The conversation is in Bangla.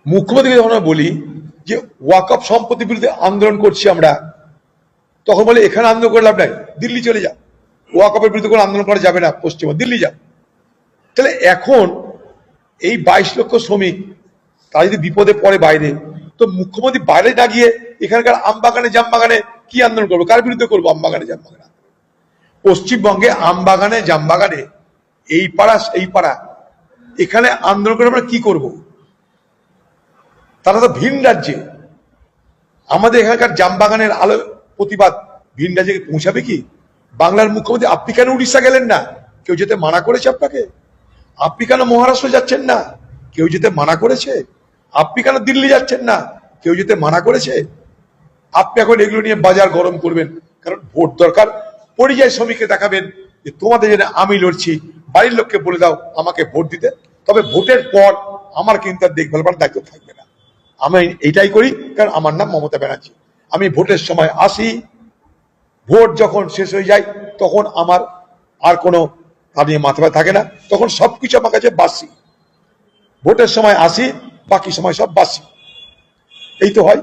মুখ্যমন্ত্রীকে যখন আমরা বলি যে ওয়াকফ সম্পত্তির বিরুদ্ধে আন্দোলন করছি আমরা, তখন বলে এখানে আন্দোলন করে লাভ নাই, দিল্লি চলে যাও, ওয়াকফের বিরুদ্ধে কোনো আন্দোলন করা যাবে না, পশ্চিমবঙ্গ দিল্লি যাও। তাহলে এখন এই 22 লক্ষ শ্রমিক তারা যদি বিপদে পড়ে বাইরে, তো মুখ্যমন্ত্রী বাইরে না গিয়ে এখানকার আমবাগানে জামবাগানে কি আন্দোলন করবো? কার বিরুদ্ধে করবো? আমবাগানে জামবাগানে, পশ্চিমবঙ্গে আমবাগানে জামবাগানে, এই পাড়া সেই পাড়া, এখানে আন্দোলন করে আমরা কি করব? তারা তো ভিন রাজ্যে, আমাদের এখানকার জামবাগানের আলো প্রতিবাদ ভিন রাজ্যে পৌঁছাবে কি? বাংলার মুখ্যমন্ত্রী আপনি কেন উড়িষ্যা গেলেন না? কেউ যেতে মানা করেছে আপনাকে? আপনি কেন মহারাষ্ট্র যাচ্ছেন না? কেউ যেতে মানা করেছে? আপনি কেন দিল্লি যাচ্ছেন না? কেউ যেতে মানা করেছে? আপনি এখন এগুলো নিয়ে বাজার গরম করবেন, কারণ ভোট দরকার। পরিযায়ী শ্রমিককে দেখাবেন যে তোমাদের জন্য আমি লড়ছি, বাড়ির লোককে বলে দাও আমাকে ভোট দিতে, তবে ভোটের পর আমার কিন্তু আর দেখভাল করার দায়িত্ব থাকবে না। আমি এইটাই করি, কারণ আমার নাম মমতা ব্যানার্জি। আমি ভোটের সময় আসি, ভোট যখন শেষ হয়ে যায় তখন আমার আর কোনো তা নিয়ে মাথা ব্যথা থাকে না, তখন সবকিছু আমার কাছে বাসি। ভোটের সময় আসি, বাকি সময় সব বাসি, এই তো হয়।